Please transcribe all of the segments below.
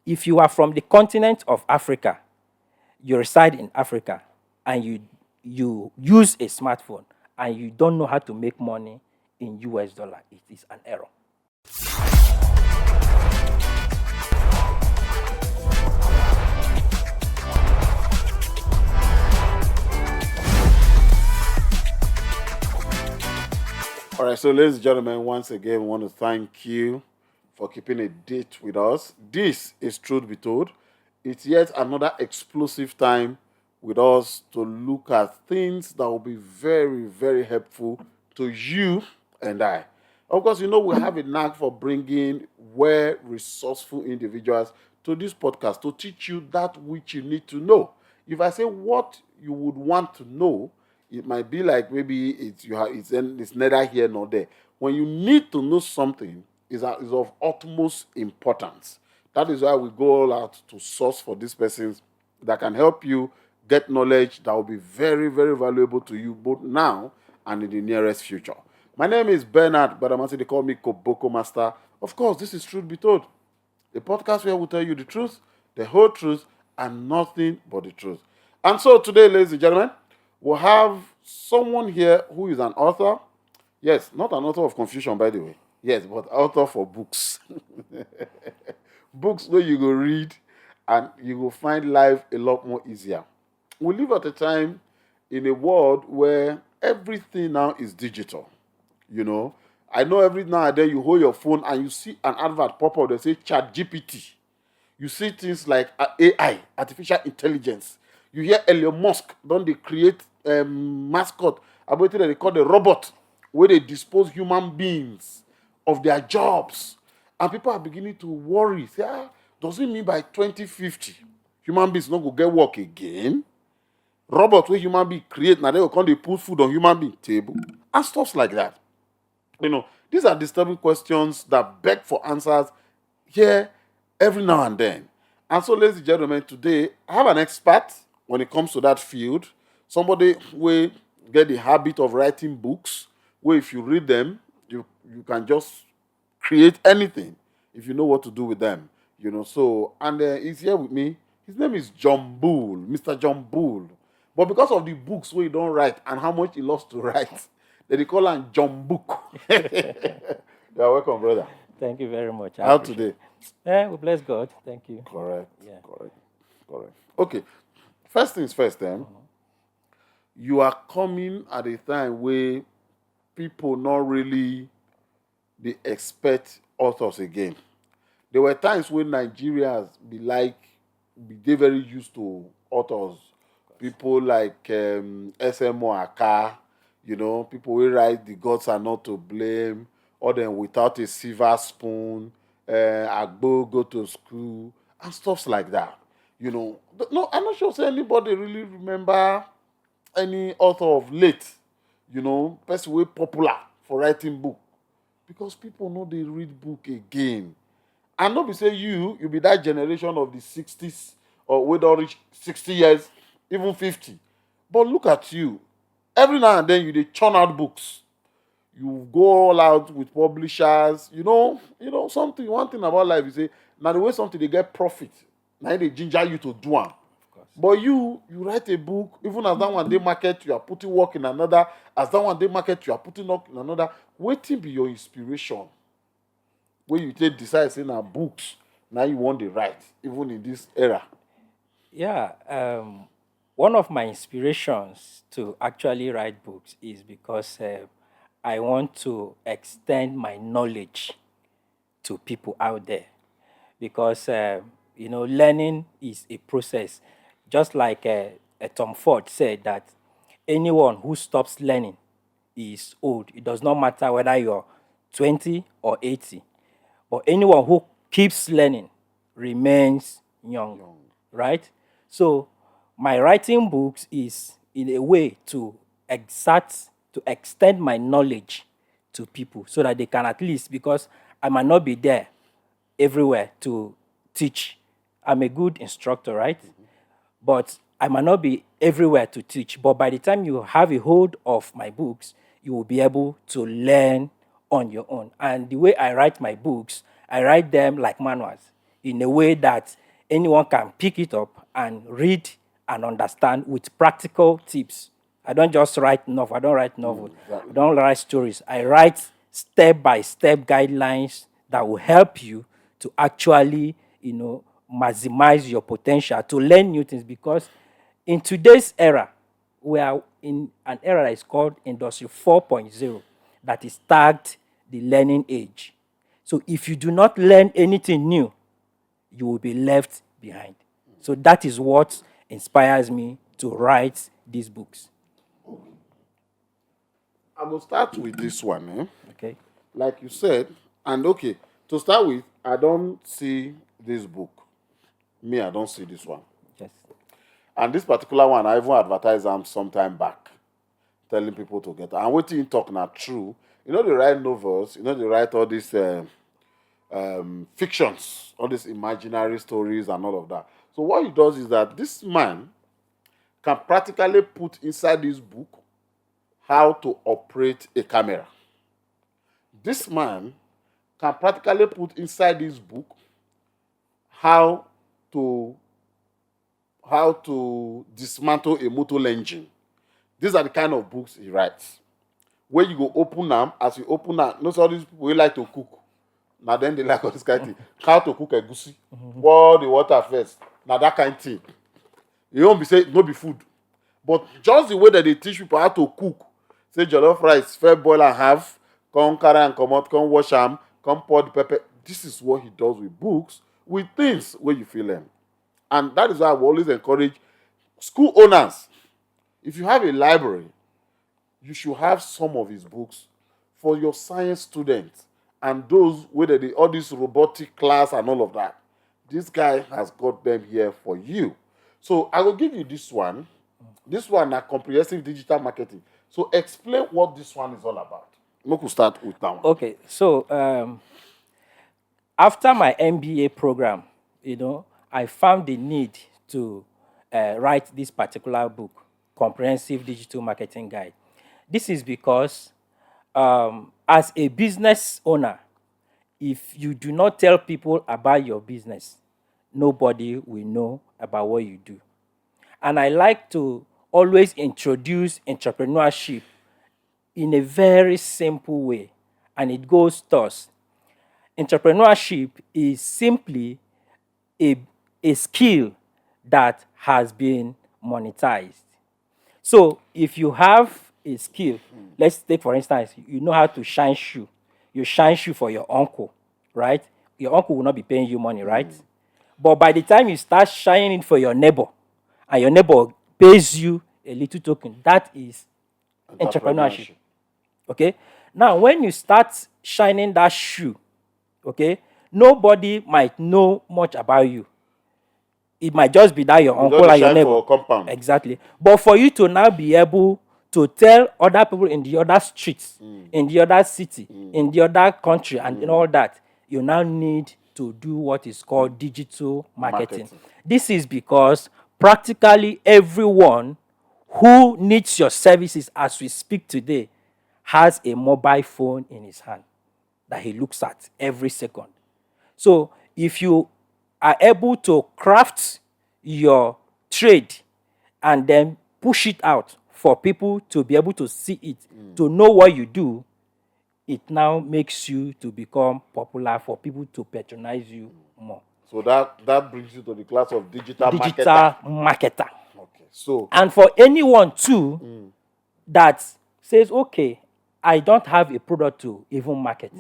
if you are from the continent of Africa, you reside in Africa, and you use a smartphone and you don't know how to make money in US dollar, it is an error. All right, so ladies and gentlemen, once again, we want to thank you for keeping a date with us. This is Truth Be Told. It's yet another explosive time with us to look at things that will be very, very helpful to you and I. Of course, we have a knack for bringing well resourceful individuals to this podcast to teach you that which you need to know. If I say what you would want to know, it might be like maybe it's neither here nor there. When you need to know something, is of utmost importance. That is why we go all out to source for these persons that can help you get knowledge that will be very, very valuable to you both now and in the nearest future. My name is Bernard, but they call me Koboko Master. Of course, this is Truth Be Told, a podcast where we tell you the truth, the whole truth, and nothing but the truth. And so today, ladies and gentlemen, we'll have someone here who is an author. Yes, not an author of confusion, by the way. Yes, but author for books. Books where you go read and you will find life a lot more easier. We live at a time in a world where everything now is digital. I know every now and then you hold your phone and you see an advert pop up that say Chat GPT. You see things like AI, artificial intelligence. You hear Elon Musk, don't they create mascot, about it they call the robot, where they dispose human beings of their jobs. And people are beginning to worry. Say, does it mean by 2050, human beings not go get work again? Robot where human being create, now they will come they put food on human being table. And stuff like that. These are disturbing questions that beg for answers here every now and then. And so, ladies and gentlemen, today I have an expert when it comes to that field. Somebody who get the habit of writing books, where if you read them, you can just create anything if you know what to do with them. And he's here with me. His name is John Bull, Mr. John Bull. But because of the books where he don't write and how much he loves to write, they call him John Book. You're welcome, brother. Thank you very much. How today? Yeah, we bless God. Thank you. Correct. Yeah. Correct. Okay. First things first, then. You are coming at a time where people not really they expect authors again. There were times when Nigerians they very used to authors. People like SMO Aka, people will write The Gods Are Not to Blame, or then Without a Silver Spoon, Agbo Go to School, and stuff like that. No, I'm not sure say anybody really remember any author of late, person way popular for writing book. Because people know they read book again. And not be say you be that generation of the 60s or we don't reach 60 years, even 50. But look at you. Every now and then you they churn out books. You go all out with publishers. Something, one thing about life is say, now the way something they get profit, now they ginger you to do one. But you write a book, even as that one they market, you are putting work in another. As that one they market, you are putting work in another. Waiting be your inspiration. When you decide saying now books, now you want to write, even in this era. Yeah. One of my inspirations to actually write books is because I want to extend my knowledge to people out there. Because, learning is a process. Just like Tom Ford said that anyone who stops learning is old. It does not matter whether you're 20 or 80. But anyone who keeps learning remains young. Right? So my writing books is in a way to extend my knowledge to people so that they can at least, because I might not be there everywhere to teach. I'm a good instructor, right? But I might not be everywhere to teach. But by the time you have a hold of my books, you will be able to learn on your own. And the way I write my books, I write them like manuals. in a way that anyone can pick it up and read and understand with practical tips. I don't just write novel. I don't write novel. Exactly. I don't write stories. I write step-by-step guidelines that will help you to actually, maximize your potential to learn new things. Because in today's era, we are in an era that is called Industry 4.0, that is tagged the learning age. So if you do not learn anything new, you will be left behind. So that is what inspires me to write these books. I will start with this one. Okay. Like you said, and okay, to start with, I don't see this book. Me, I don't see this one. Yes. And this particular one, I even advertised them some time back, telling people to get. And what you talk now true. You know, they write novels. You know, they write all these fictions, all these imaginary stories and all of that. So what he does is that this man can practically put inside this book how to operate a camera. This man can practically put inside this book how to dismantle a motor engine. These are the kind of books he writes. Where you go open them, as you open them, notice all these people we like to cook. Now then they like all this kind of thing. How to cook a goosey. Boil the water first. Now that kind of thing. You don't be say no be food. But just the way that they teach people how to cook. Say jollof rice, fair boil and half, come carry and come out, come wash them, come pour the pepper. This is what he does with books, with things where you feel them. And that is why I will always encourage school owners. If you have a library, you should have some of his books for your science students and those where they all this robotic class and all of that. This guy has got them here for you. So I will give you this one. This one is comprehensive digital marketing. So explain what this one is all about. We could start with that one. Okay. So after my MBA program, I found the need to write this particular book, Comprehensive Digital Marketing Guide. This is because as a business owner, if you do not tell people about your business, nobody will know about what you do. And I like to always introduce entrepreneurship in a very simple way. And it goes thus. Entrepreneurship is simply a skill that has been monetized. So if you have a skill, let's take for instance, you know how to shine shoe. You shine shoe for your uncle, right? Your uncle will not be paying you money, right? But by the time you start shining it for your neighbor, and your neighbor pays you a little token, that is entrepreneurship. Okay? Now, when you start shining that shoe, okay, nobody might know much about you. It might just be that your uncle and your neighbor. For compound. Exactly. But for you to now be able to tell other people in the other streets, in the other city, in the other country, and in all that, you now need to do what is called digital marketing. This is because practically everyone who needs your services as we speak today has a mobile phone in his hand that he looks at every second. So if you are able to craft your trade and then push it out for people to be able to see it, to know what you do, it now makes you to become popular for people to patronize you more. So that brings you to the class of digital marketer. Okay. So And for anyone too that says, okay, I don't have a product to even market.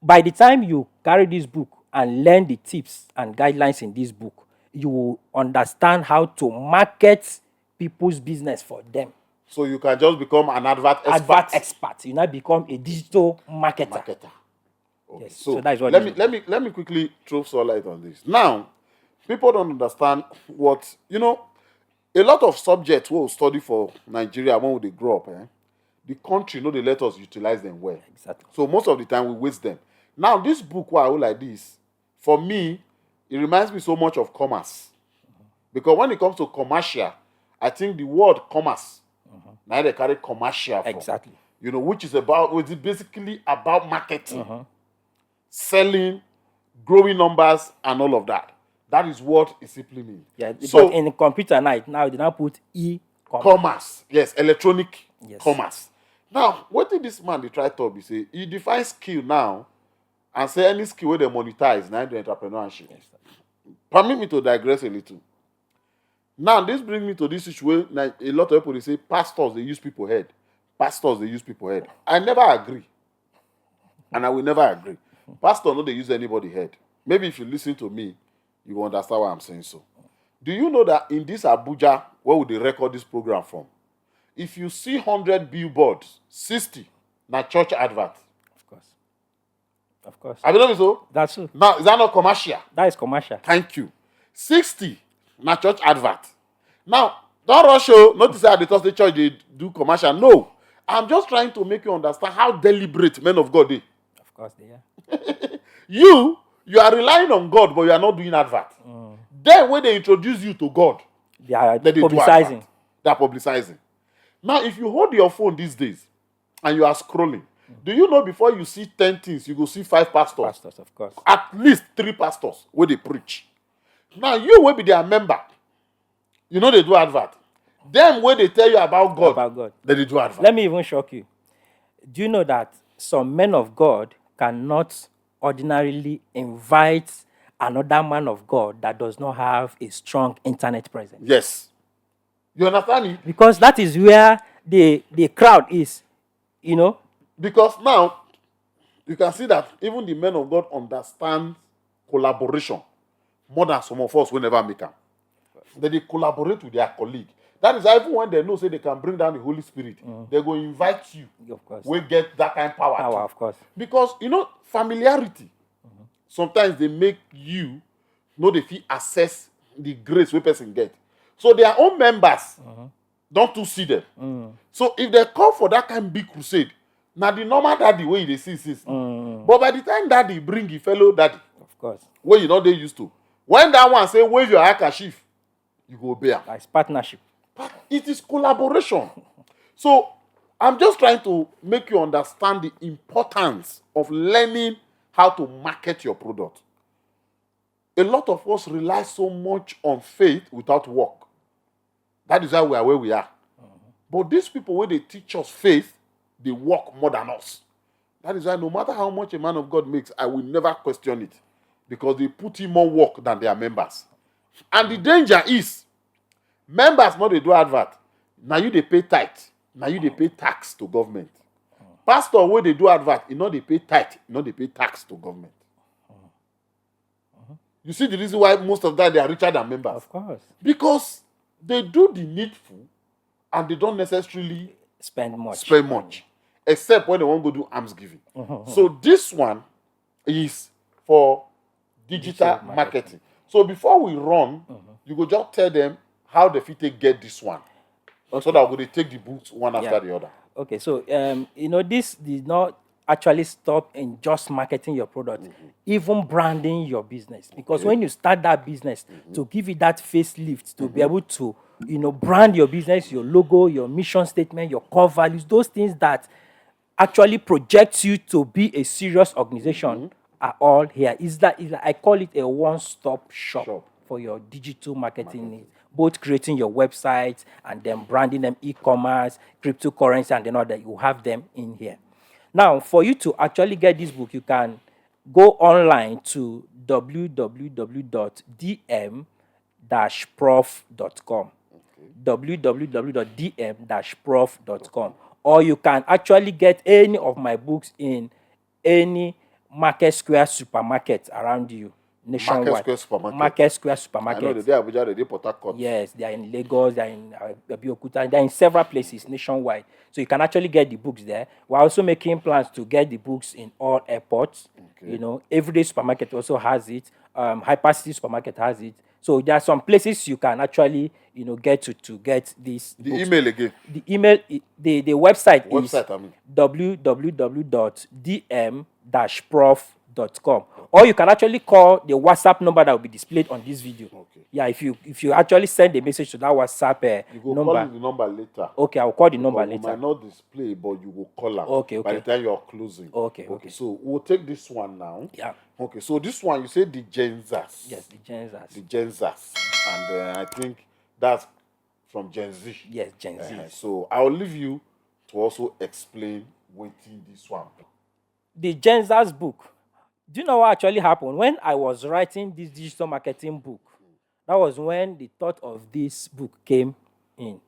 By the time you carry this book and learn the tips and guidelines in this book, you will understand how to market people's business for them. So you can just become an advert expert. You now become a digital marketer. Okay. Yes. So that is what let me quickly throw some light on this. Now, people don't understand what a lot of subjects we'll study for Nigeria when they grow up. The country they let us utilize them well. Exactly. So most of the time we waste them. Now this book why I like this, for me, it reminds me so much of commerce. Because when it comes to commercial, I think the word commerce, now they carry commercial for. Exactly. Which is basically about marketing, selling, growing numbers, and all of that. That is what it simply means. Yeah, but So in the computer now they now put commerce, yes, electronic Yes. commerce. Now, what did this man they try to be say? He defines skill now and say any skill where they monetize now the entrepreneurship. Yes, sir. Permit me to digress a little. Now, this brings me to this issue where like, a lot of people they say pastors they use people head. Pastors they use people head. I never agree. And I will never agree. Pastor no they use anybody head. Maybe if you listen to me, you will understand why I'm saying so. Do you know that in this Abuja, where would they record this program from? If you see 100 billboards, 60 na church advert. Of course. Of course. Have you done so? That's true. Now, is that not commercial? That is commercial. Thank you. 60 na church advert. Now, don't rush you. Notice that the Thursday church they do commercial. No. I'm just trying to make you understand how deliberate men of God they. Of course they are. You are relying on God, but you are not doing advert. Then when they introduce you to God, They are then they do publicizing. advert. They are publicizing. Now, if you hold your phone these days and you are scrolling, do you know before you see 10 things, you go see 5 pastors? Pastors, of course. At least 3 pastors where they preach. Now, you will be their member. You know they do advert. Them where they tell you about God, then they do advert. Let me even shock you. Do you know that some men of God cannot ordinarily invite another man of God that does not have a strong internet presence? Yes. You understand it? Because that is where the crowd is, you know. Because now, you can see that even the men of God understand collaboration more than some of us will never make them. Then they collaborate with their colleague. That is why even when they know say they can bring down the Holy Spirit, they go invite you. Of course. We get that kind of power. Power, too. of course. Because you know, familiarity. Sometimes they make you know they feel assess the grace where person get. So their own members don't to see them. So if they call for that kind of big crusade, now the normal daddy way they see. But by the time daddy bring a fellow daddy, Of course. where you know they used to, when that one say wave your handkerchief, you go bear. It's partnership. It is collaboration. So I'm just trying to make you understand the importance of learning how to market your product. A lot of us rely so much on faith without work. That is why we are where we are. But these people, when they teach us faith, they work more than us. That is why no matter how much a man of God makes, I will never question it. Because they put in more work than their members. And the danger is, members not they do advert. Now you they pay tithe. Now you they pay tax to government. Pastor where they do advert, you know they pay tithe, you know they pay tax to government. You see the reason why most of that they are richer than members. Of course. Because they do the needful and they don't necessarily Spend much. Except when they want to go do almsgiving. So this one is for digital marketing. So before we run, you go just tell them how they fit get this one. So that we take the books one after the other. Okay, so you know, this did not actually stop in just marketing your product, even branding your business. Because when you start that business, to give it that facelift, to be able to, you know, brand your business, your logo, your mission statement, your core values, those things that actually project you to be a serious organization are all here. I call it a one-stop shop for your digital marketing needs. Both creating your website and then branding them, e-commerce, cryptocurrency, and then all that. You have them in here. Now, for you to actually get this book, you can go online to www.dm-prof.com. www.dm-prof.com. Or you can actually get any of my books in any Market Square supermarket around you nationwide. Market Square supermarket. Market Square supermarket. I know they are Abuja, they Port Harcourt. Yes, they are in Lagos, they are in Abeokuta, they are in several places nationwide. So you can actually get the books there. We're also making plans to get the books in all airports. You know, Everyday Supermarket also has it. Hypercity Supermarket has it. So there are some places you can actually, you know, get to get these The books. email again. The email, the website is Website, I mean. www.dm-prof.com. gmail.com. Or you can actually call the WhatsApp number that will be displayed on this video. Okay. Yeah, if you actually send a message to that WhatsApp You go number. call the number later. Okay, I'll call the number We later. might not display, but you will call them. Okay, By the okay. time you're closing. Okay. So we'll take this one now. Yeah. Okay, so this one you say the Genzas. Yes, the Genzas. The Genzas. And I think that's from Gen Z. Yes, Gen Z. So I'll leave you to also explain what this one. The Genzas book. Do you know what actually happened? When I was writing this digital marketing book, that was when the thought of this book came in.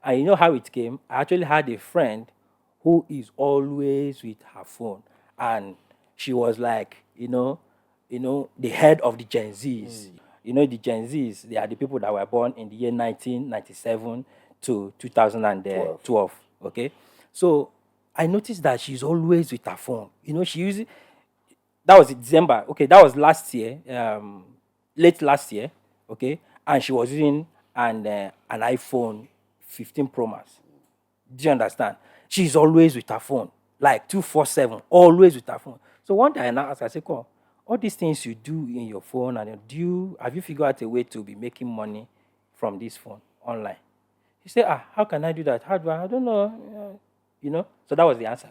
And you know how it came? I actually had a friend who is always with her phone. And she was like, the head of the Gen Zs. You know, the Gen Zs, they are the people that were born in the year 1997 to 2012. Okay? So I noticed that she's always with her phone. You know, she uses that was in December. Okay, that was last year, late last year. Okay, and she was using an iPhone 15 Pro Max. Do you understand? She's always with her phone, like 247, always with her phone. So one day I now asked her, I said, "Come, all these things you do in your phone, and have you figured out a way to be making money from this phone online?" She said, "How can I do that? How do I don't know." So that was the answer.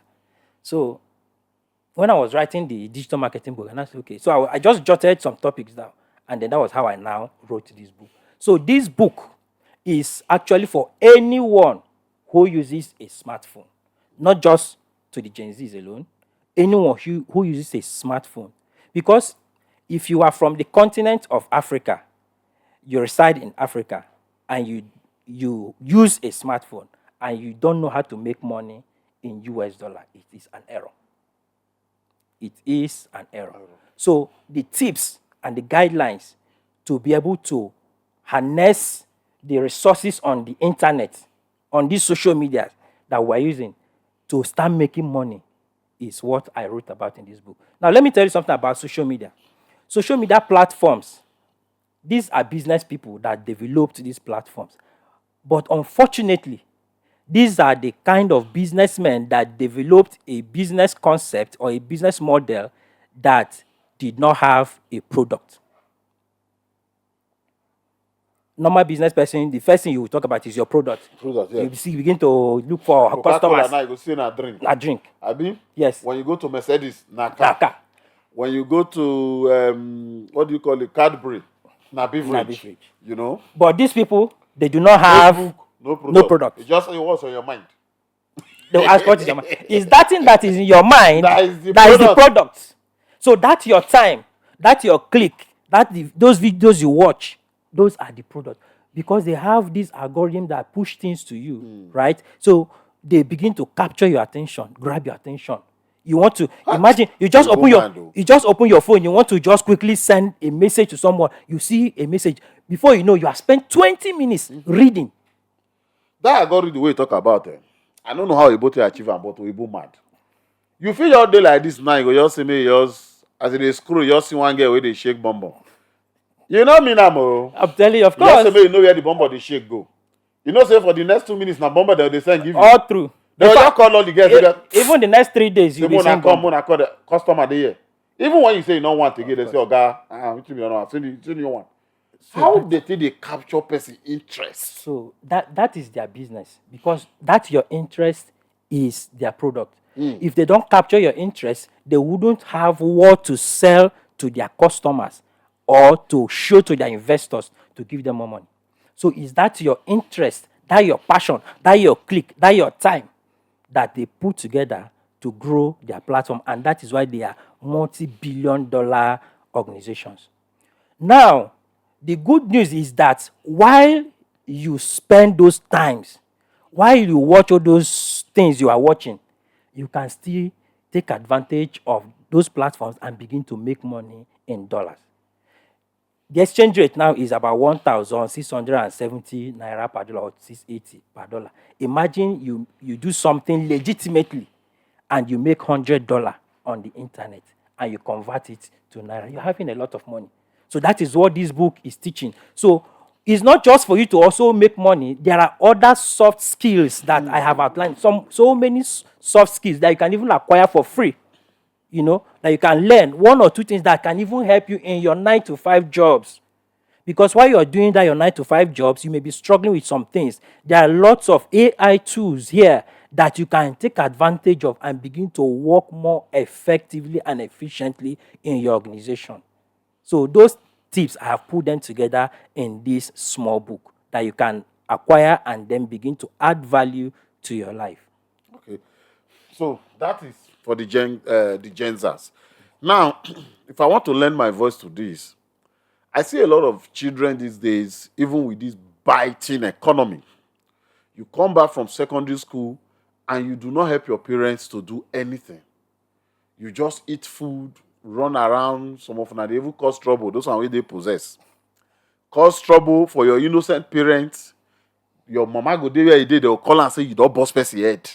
So when I was writing the digital marketing book, and I said, okay, so I just jotted some topics down, and then that was how I now wrote this book. So this book is actually for anyone who uses a smartphone, not just to the Gen Zs alone, anyone who uses a smartphone. Because if you are from the continent of Africa, you reside in Africa, and you use a smartphone, and you don't know how to make money in US dollar, it is an error. It is an error. So the tips and the guidelines to be able to harness the resources on the internet, on these social media that we're using to start making money is what I wrote about in this book. Now, let me tell you something about social media. Social media platforms, these are business people that developed these platforms. But unfortunately, these are the kind of businessmen that developed a business concept or a business model that did not have a product. Normal business person, the first thing you will talk about is your product. You begin to look for customers. Now you go see a drink. A drink. Abi? Yes. When you go to Mercedes, na car. When you go to what do you call it? Cadbury, na beverage. You know. But these people, they do not have Facebook, no product. It's just what's on your mind. They'll ask what is your mind. Is that thing that is in your mind that is the product? So that's your time, that's your click, those videos you watch, those are the product. Because they have this algorithm that push things to you, right? So they begin to capture your attention, grab your attention. You want to imagine you just open your phone, you want to just quickly send a message to someone. You see a message, before you know, you have spent 20 minutes reading. That algorithm the way you talk about it. I don't know how Igbo to achieve am, but Igbo mad. You feel your day like this now, you go just see me as they scroll, you just see one girl where they shake bonbon. You know me now, I'm telling you, of course. You just say you know where the bonbon they shake go. You know, say for the next 2 minutes, now bonbon they send give you. All through. They will just call all the girls. Even the next 3 days, you will send come, I call the customer there. Even when you say you don't want to get, they say, "Oga, which you don't want, send you one." How they think they capture person interest? So that is their business, because that your interest is their product. If they don't capture your interest, they wouldn't have what to sell to their customers or to show to their investors to give them more money. So is that your interest, that your passion, that your click, that your time that they put together to grow their platform, and that is why they are multi-billion-dollar organizations. Now, the good news is that while you spend those times, while you watch all those things you are watching, you can still take advantage of those platforms and begin to make money in dollars. The exchange rate now is about 1,670 naira per dollar or 680 per dollar. Imagine you do something legitimately and you make $100 on the internet and you convert it to naira. You're having a lot of money. So that is what this book is teaching. So it's not just for you to also make money. There are other soft skills that I have outlined. So many soft skills that you can even acquire for free. that you can learn 1 or 2 things that can even help you in your 9 to 5 jobs. Because while you're doing that, your 9 to 5 jobs, you may be struggling with some things. There are lots of AI tools here that you can take advantage of and begin to work more effectively and efficiently in your organization. So those tips, I have put them together in this small book that you can acquire and then begin to add value to your life. Okay. So that is for the Gen Zers. Now, if I want to lend my voice to this, I see a lot of children these days, even with this biting economy. You come back from secondary school and you do not help your parents to do anything. You just eat food, run around. Some of them, they even cause trouble. Those are what they possess. Cause trouble for your innocent parents. Your mama go there where you did, they'll call and say you don't bust person head.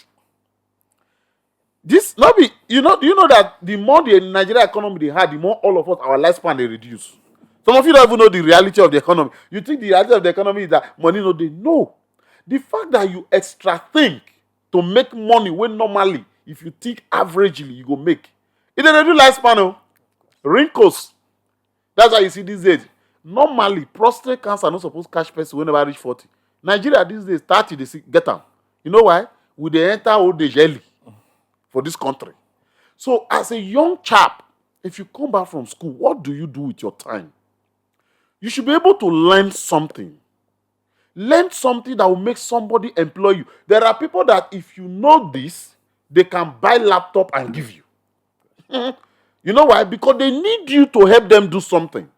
This not be, do you know that the more the Nigeria economy they had, the more all of us our lifespan they reduce. Some of you don't even know the reality of the economy. You think the reality of the economy is that money no they know. The fact that you extra think to make money when normally if you think averagely you go make. It dey reduce lifespan. Oh. Wrinkles. That's why you see these days. Normally, prostate cancer not supposed to catch person whenever reach 40. Nigeria these days 30 they get them. You know why? We dey enter old age early for this country. So as a young chap, if you come back from school, what do you do with your time? You should be able to learn something. Learn something that will make somebody employ you. There are people that if you know this, they can buy laptop and give you. You know why? Because they need you to help them do something.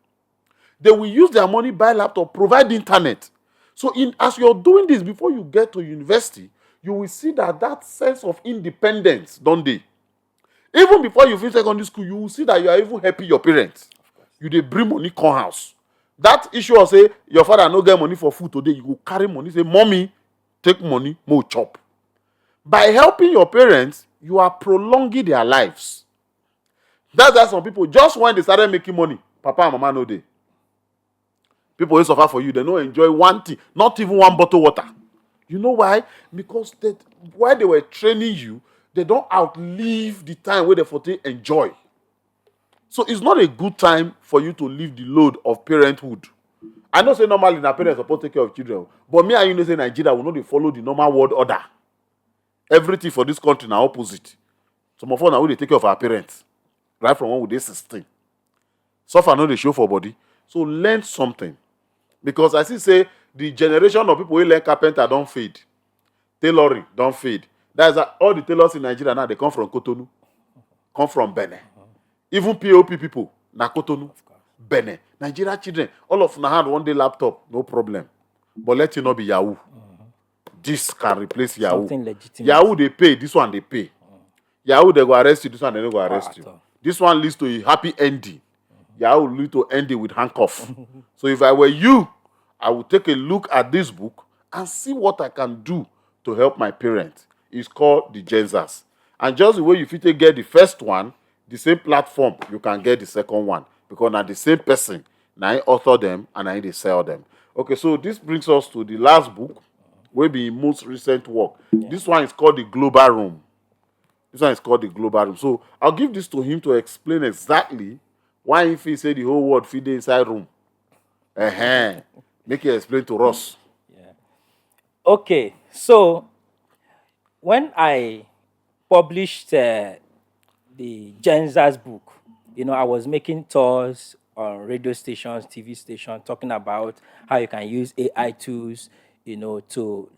They will use their money, buy laptop, provide internet. So as you're doing this before you get to university, you will see that sense of independence, don't they? Even before you finish secondary school, you will see that you are even helping your parents. You dey bring money come house. That issue of say your father no get money for food today, you go carry money, say, mommy, take money, more chop. By helping your parents, you are prolonging their lives. That's why some people, just when they started making money, papa and mama no dey. People will suffer for you, they don't enjoy one thing, not even one bottle of water. You know why? Because while they were training you, they don't outlive the time where they for to enjoy. So it's not a good time for you to leave the load of parenthood. I know say normally na parents supposed to take care of children, but me and you know say Nigeria will not follow the normal world order. Everything for this country now opposite. Some of us now we dey take care of our parents, right from when we dey 16. Suffer no dey show for body. So learn something, because I see say the generation of people who learn carpenter don't fade, tailoring don't fade. That's all the tailors in Nigeria now they come from Cotonou, come from Benin. Even POP people, na Cotonou, Benin. Nigeria children, all of them had one day laptop, no problem. But let it not be Yahoo. This can replace Yahoo. Something legitimate. Yahoo they pay, this one they pay. Yahoo they go arrest you, this one they don't go arrest you. This one leads to a happy ending. Yahoo lead to ending with handcuff. So if I were you, I would take a look at this book and see what I can do to help my parents. It's called the Gen Zers. And just the way you fit get the first one, the same platform, you can get the second one. Because now the same person, now I author them and I they sell them. Okay, so this brings us to the last book, will be most recent work. Yeah. This one is called The Global Room. This one is called The Global Room. So I'll give this to him to explain exactly why if he say the whole world fit inside room. Make it explain to us. Yeah. Okay, so when I published the Gen Zers book, I was making tours on radio stations, TV stations, talking about how you can use AI tools, to,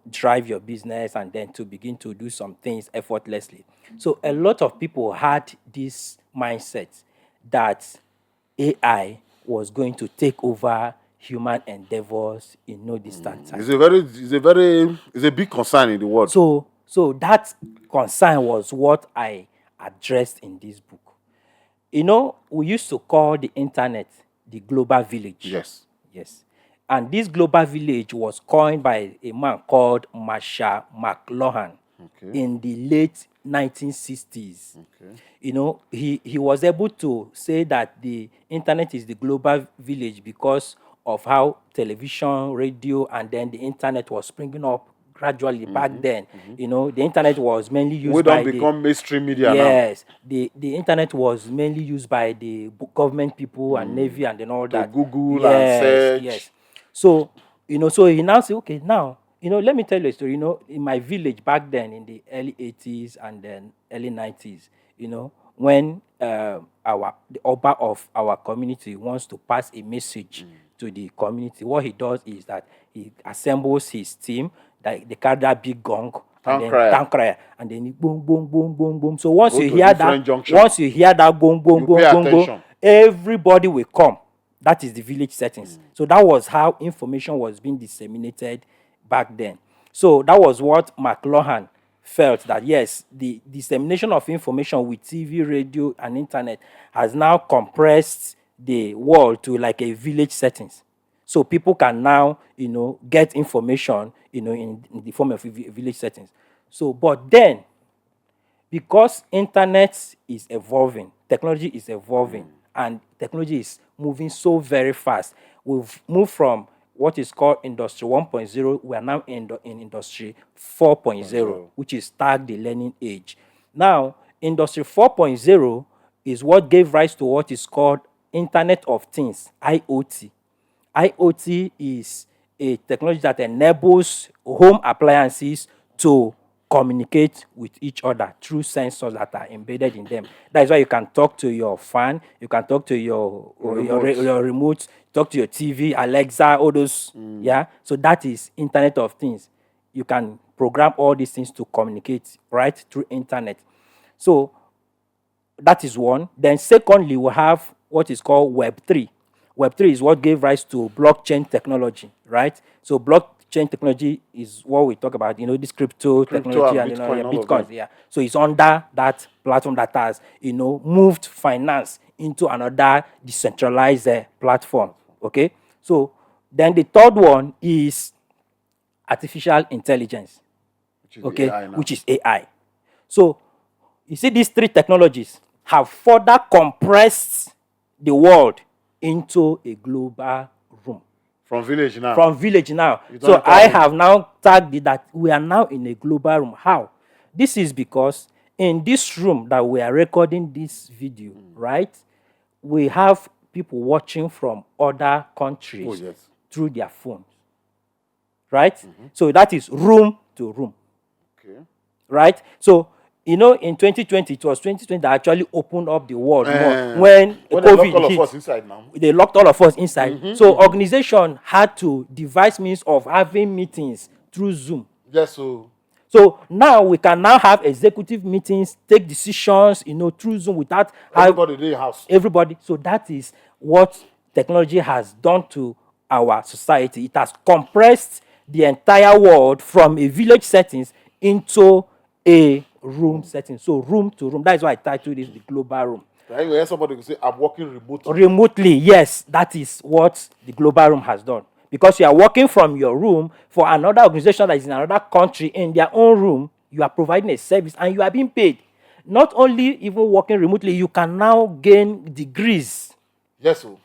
drive your business and then to begin to do some things effortlessly. So a lot of people had this mindset that AI was going to take over human endeavors in no distant time. It's a big concern in the world. So that concern was what I addressed in this book. We used to call the internet the global village. Yes. And this global village was coined by a man called Marshall McLuhan in the late 1960s. He was able to say that the internet is the global village because of how television, radio, and then the internet was springing up gradually back then. You know, the internet was mainly used We by don't become mainstream media now. yes, the internet was mainly used by the government people and navy and then all To that. Google and search. Yes. So you know, so he now say, okay, now you know, let me tell you a story. You know, in my village back then in the early 80s and then early 90s, you know, when the Oba of our community wants to pass a message to the community, what he does is that he assembles his team, that they carry that big gong Town and then crier. town crier, and then it boom, boom, boom, boom, boom. So once Go you to hear different that, junction. once you hear that boom, boom, You boom, pay boom, boom, attention. everybody will come. That is the village settings. So that was how information was being disseminated back then. So that was what McLuhan felt, that yes, the dissemination of information with TV, radio, and internet has now compressed the world to like a village settings. So people can now, you know, get information, you know, in the form of village settings. So, but then, because internet is evolving, technology is evolving, and technology is moving so very fast, we've moved from what is called industry 1.0, we are now in industry 4.0, which is tag the learning age. Now, industry 4.0 is what gave rise to what is called Internet of Things, IoT. IoT is a technology that enables home appliances to communicate with each other through sensors that are embedded in them. That is why you can talk to your fan, you can talk to your your remote, talk to your TV, Alexa, all those. Yeah. So that is Internet of Things. You can program all these things to communicate right through internet. So that is one. Then secondly, we have what is called Web3. Web3 is what gave rise to blockchain technology, right? So blockchain technology is what we talk about, you know, this crypto technology and and, you know, Bitcoin, all of Bitcoin. them. Yeah. So it's under that platform that has, you know, moved finance into another decentralized platform. Okay. So then the third one is artificial intelligence, Which is okay, AI now. which is AI. So you see, these three technologies have further compressed the world into a global room. From village now. From village now. don't So enter I room. have now tagged it that we are now in a global room. How? This is because in this room that we are recording this video, right, we have people watching from other countries Oh, yes. through their phones, right? So that is room to room, Okay. right? So, you know, in 2020, it was 2020 that actually opened up the world more when When they lock COVID all of hit. us inside now. They locked all of us inside. So organization had to devise means of having meetings through Zoom. Yes, so So now we can now have executive meetings, take decisions, you know, through Zoom without everybody in the house. everybody. So that is what technology has done to our society. It has compressed the entire world from a village settings into a room setting. So room to room. That is why I titled this the global room. Right? You hear somebody say, I'm working remotely. Remotely, yes, that is what the global room has done. Because you are working from your room for another organization that is in another country in their own room, you are providing a service and you are being paid. Not only even working remotely, you can now gain degrees, Yes, so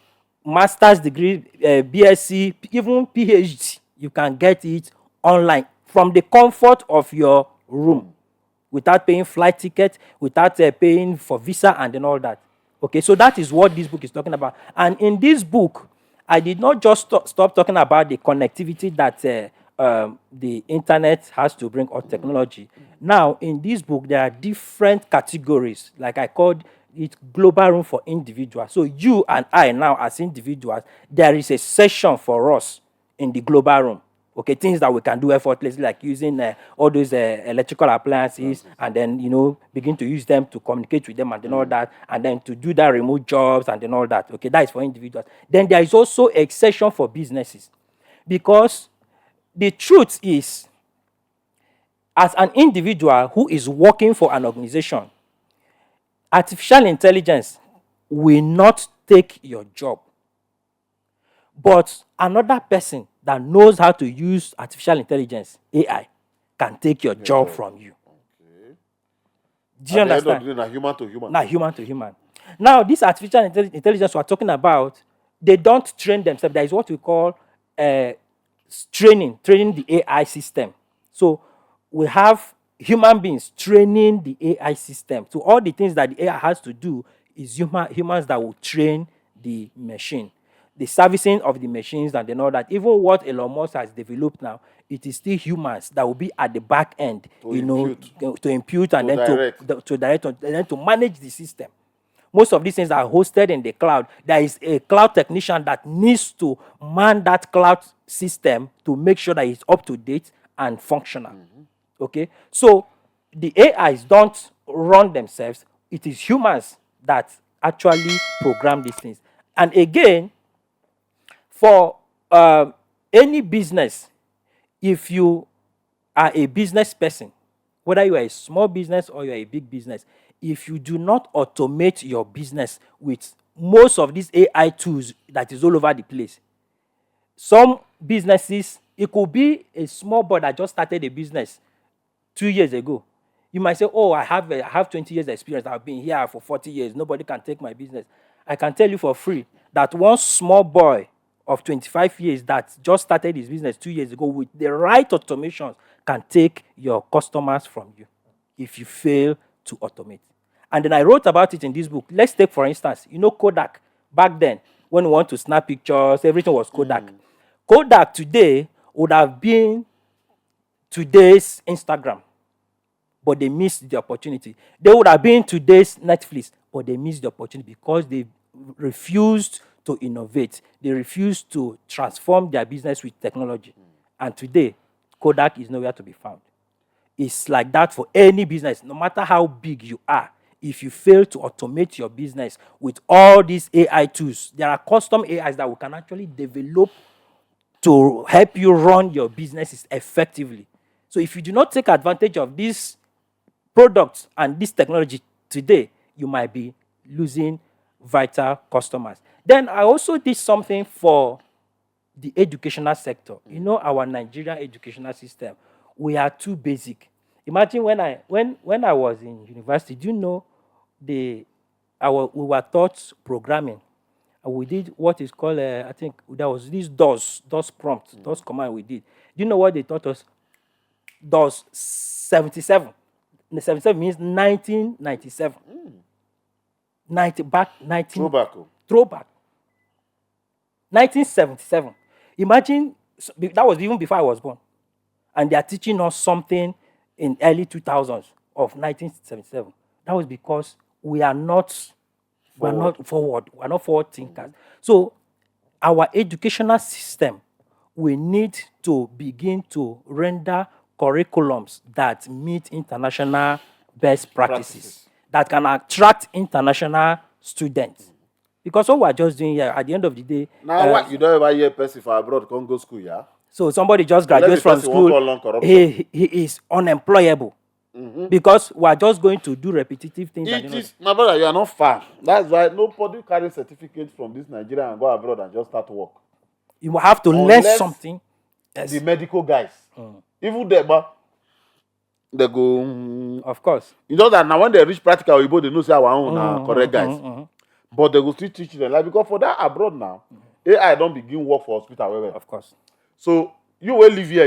master's degree, BSc, even PhD. You can get it online from the comfort of your room without paying flight ticket, without paying for visa and then all that. Okay, so that is what this book is talking about. And in this book, I did not just stop talking about the connectivity that the internet has to bring, or technology. Now, in this book, there are different categories, like I called it global room for individuals. So you and I now, as individuals, there is a session for us in the global room. Okay, things that we can do effortlessly, like using all those electrical appliances, and then, you know, begin to use them to communicate with them and then all that, and then to do that remote jobs and then all that. Okay, that is for individuals. Then there is also a section for businesses, because the truth is, as an individual who is working for an organization, artificial intelligence will not take your job. But another person that knows how to use artificial intelligence, AI, can take your job from you. Do you at the end of understand? the day, now human to human. Not human to human. Now, this artificial intelligence we're talking about, they don't train themselves. There is what we call training the AI system. So we have human beings training the AI system. So all the things that the AI has to do is humans that will train the machine. The servicing of the machines and then all that. Even what Elon Musk has developed now, it is still humans that will be at the back end, To impute. to impute and To then direct. to direct and then to manage the system. Most of these things are hosted in the cloud. There is a cloud technician that needs to man that cloud system to make sure that it's up to date and functional. Okay, so the AIs don't run themselves. It is humans that actually program these things. And again, for any business, if you are a business person, whether you are a small business or you are a big business, if you do not automate your business with most of these AI tools that is all over the place, some businesses, it could be a small boy that just started a business 2 years ago. You might say, oh, I have 20 years experience. I've been here for 40 years. Nobody can take my business. I can tell you for free that one small boy of 25 years that just started his business 2 years ago with the right automations can take your customers from you if you fail to automate. And then I wrote about it in this book. Let's take, for instance, Kodak. Back then, when we want to snap pictures, everything was Kodak. Kodak today would have been today's Instagram, but they missed the opportunity. They would have been today's Netflix, but they missed the opportunity because they refused to innovate. They refused to transform their business with technology. And today, Kodak is nowhere to be found. It's like that for any business, no matter how big you are. If you fail to automate your business with all these AI tools, there are custom AIs that we can actually develop to help you run your businesses effectively. So if you do not take advantage of these products and this technology today, you might be losing vital customers. Then I also did something for the educational sector. Our Nigerian educational system, we are too basic. Imagine when I was in university, do you know we were taught programming. And we did what is called, I think there was this DOS prompt, DOS command we did. Do you know what they taught us? DOS 77. 77 means 1997. 19 throwback. 1977. Imagine, that was even before I was born. And they are teaching us something in early 2000s of 1977. That was because we are not forward. We are not forward thinkers. So our educational system, we need to begin to render curriculums that meet international best practices. That can attract international students. Because what we're just doing here, at the end of the day... Now, what? You don't ever hear a person for abroad can't go school, yeah? So somebody just graduates from school, he is unemployable. Because we are just going to do repetitive things. My brother, you are not far. That's why nobody carries certificate from this Nigeria and go abroad and just start work. You will have to learn something. Yes. The medical guys. Even they go... Of course. You know that now when they reach practical, they know say our own correct guys. But they go still teach them. Like, because for that abroad now, AI don't begin work for hospital. Of course. So you will live here,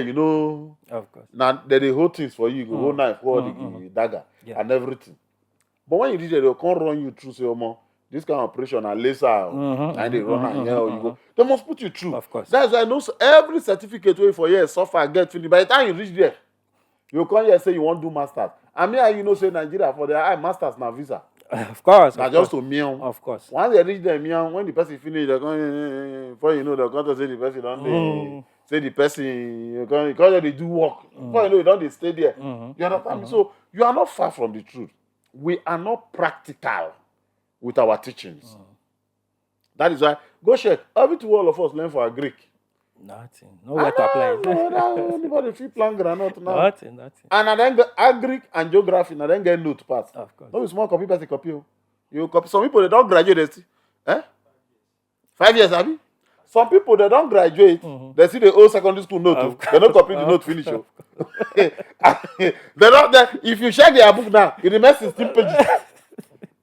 Of course. Now they hold things for you, hold knife, hold the dagger, and everything. But when you reach there, they'll come run you through, say, this kind of operation and laser, and they run and here you go. They must put you through. Of course. That's why I know every certificate way for years, suffer, get finished. By the time you reach there, you come here say you want to do masters. And me, say Nigeria for their masters now visa. Of course. Now just to meow. Of course. Once they reach there, meow, when the person finish, they're going, before you know, they're going to say the person don't say the person, because they do work. Before you know, they don't stay there. You understand me? So you are not far from the truth. We are not practical with our teachings. That is why, go check. Everything all of us learn for a Greek. Nothing. Nowhere to apply. Anybody feel plan granite now? Nothing. And I then get agric and geography, and I then get note pass. Of course. No small copy, person copy. You copy. Some people they don't graduate. They see, 5 years, have you? Some people they don't graduate. They see the old secondary school note. They don't copy the note finish. They don't. If you check their book now, it remains 16 pages.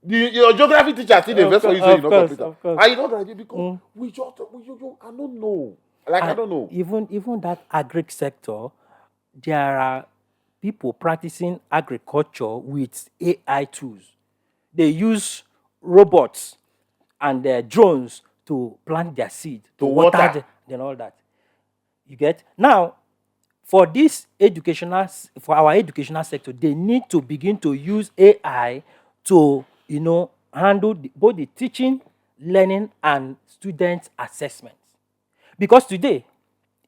Your geography teacher still the best for you, so you don't copy that. And you don't graduate because we just I don't know. Like, I don't know. Even that agric sector, there are people practicing agriculture with AI tools. They use robots and drones to plant their seed, to water, water. and all that. You get now for this for our educational sector, they need to begin to use AI to handle both the teaching, learning, and student assessments. Because today,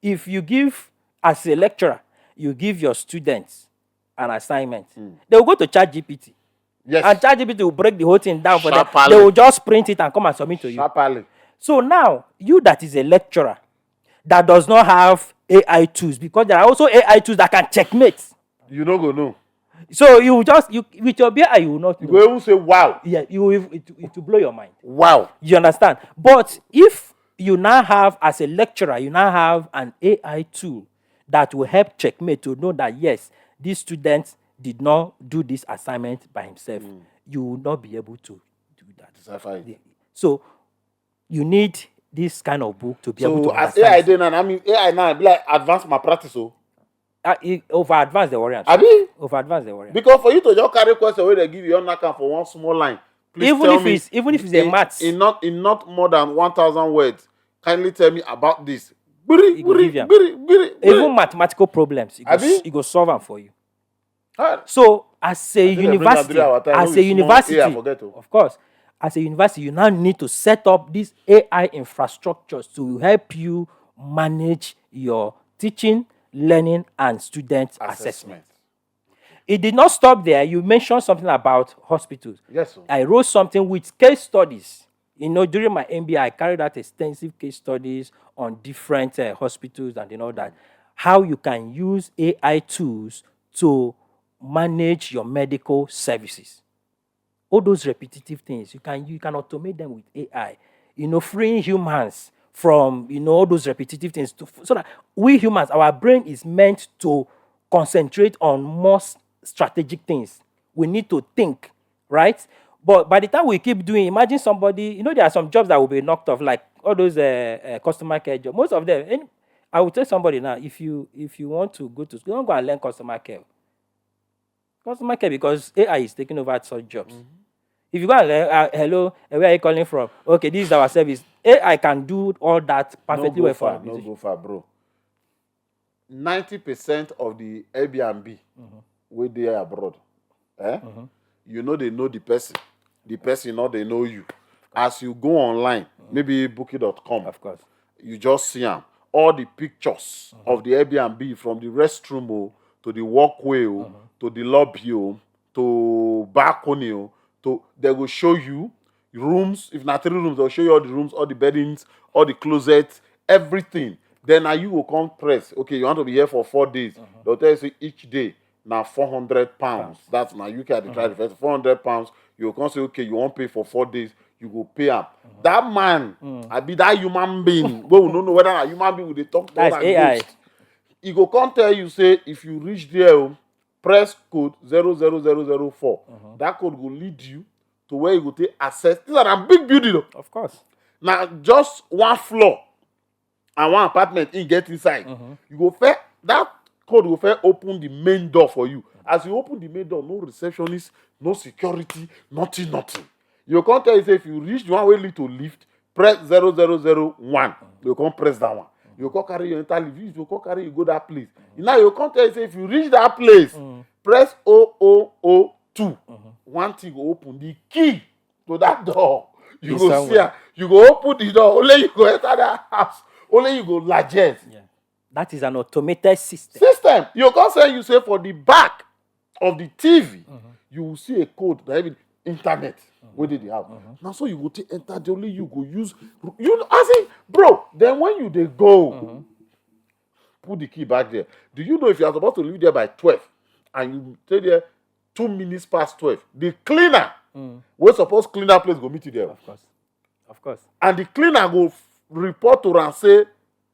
if you give as a lecturer, you give your students an assignment, they will go to ChatGPT. Yes. And ChatGPT will break the whole thing down for them. Sharply. They will just print it and come and submit to you. Sharply. So now, you that is a lecturer that does not have AI tools, because there are also AI tools that can checkmate. You no go know. So you with your BI, you will not You know. go even say, wow. Yeah, it will blow your mind. Wow. You understand? But if you now have, as a lecturer, you now have an AI tool that will help checkmate to know that yes, this student did not do this assignment by himself, you will not be able to do that. Decipher it. So you need this kind of book to be able to So as understand. AI dey now, I mean AI now be like advance my practice. So Over advanced the warrior. abi Over advanced the warrior. because for you to just carry question wey dey give you, you knack am for one small line. Please Even tell if me, it's a maths, in not more than 1,000 words, kindly tell me about this. He go give you. Even mathematical problems, Abi? it go solve them for you. Ah, So as a they bring am university, during our time, no as be a small university, AI forget o. of course, as a university, you now need to set up these AI infrastructures to help you manage your teaching, learning, and student assessment. It did not stop there. You mentioned something about hospitals. Yes, sir. I wrote something with case studies. During my MBA, I carried out extensive case studies on different hospitals and all that. How you can use AI tools to manage your medical services. All those repetitive things, you can automate them with AI. Freeing humans from all those repetitive things, so that we humans, our brain is meant to concentrate on more strategic things. We need to think, right? But by the time we keep doing, imagine somebody, there are some jobs that will be knocked off, like all those customer care jobs. Most of them, and I will tell somebody now, if you want to go to school, don't go and learn customer care. Customer care, because AI is taking over such jobs. If you go and learn, hello, where are you calling from? Okay, this is our service. AI can do all that perfectly well for No go far, bro. 90% of the Airbnb wey dey abroad, you know they know the person. The person know they know you. As you go online, maybe booking.com, Of course. you just see am. All the pictures of the Airbnb, from the restroom to the walkway to the lobby to balcony they will show you rooms. If not 3 rooms, they'll show you all the rooms, all the beddings, all the closets, everything. Then now you will come press. Okay, you want to be here for 4 days. They'll tell you say each day now £400. That's now UK at the try the first £400. You will come say, okay, you won't pay for 4 days. You go pay up. That man, I be that human being. We don't know whether a human being will they talk to That's that AI. ghost. He go come tell you say if you reach there, press code 00004. That code will lead you to where you go take access. These are a big building. Of course. Now just one floor and one apartment in get inside. You go fair that code will fair open the main door for you. As you open the main door, no receptionist, no security, nothing. You can't tell you say if you reach the one way lead to lift, press 0001. You can't press that one. You can't carry your entire lift. You can't carry you go that place. Now you can't tell you say if you reach that place, press 0002. One thing will open the key to that door. You It's go somewhere. see her. You go open the door. Only you go enter that house. Only you go largest. Yeah. That is an automated system. System. You can say you say for the back of the TV, you will see a code that even internet where did they have. Now so you go take enter the only you go use I say, bro, then when you they go put the key back there. Do you know if you are supposed to leave there by 12 and you stay there 2 minutes past 12, the cleaner we're supposed to clean that place go meet you there. Of course. And the cleaner go report to her and say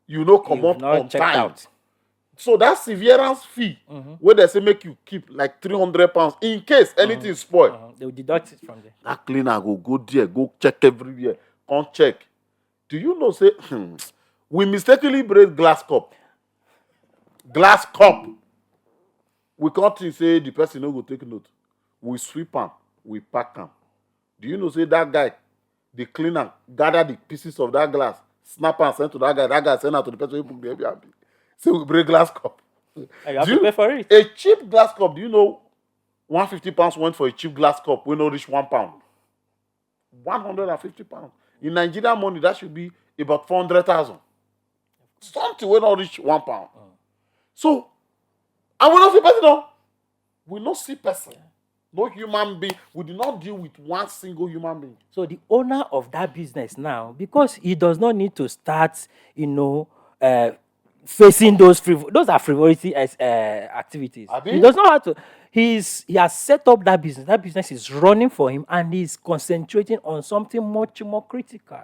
you no come You've up not on checked time. out. So that severance fee where they say make you keep like £300 in case anything spoil. They will deduct it from there. That cleaner go there, go check everywhere, come check. Do you know say we mistakenly break glass cup. We can't think say the person no go take note. We sweep am, we pack am. Do you know say that guy, the cleaner, gather the pieces of that glass, snap and send to that guy. That guy send out to the person who book the Airbnb. Say we break glass cup. And you have to pay for it. A cheap glass cup? Do you know 150 pounds went for a cheap glass cup wey no reach £1? 150 pounds. In Nigerian money, that should be about 400,000. Something wey no reach £1. So, and we no see person o. We no see person. No human being. We do not deal with one single human being. So the owner of that business now, because he does not need to start, facing those are frivolity as activities. Abi? He does not have to. He has set up that business. That business is running for him, and he's concentrating on something much more critical.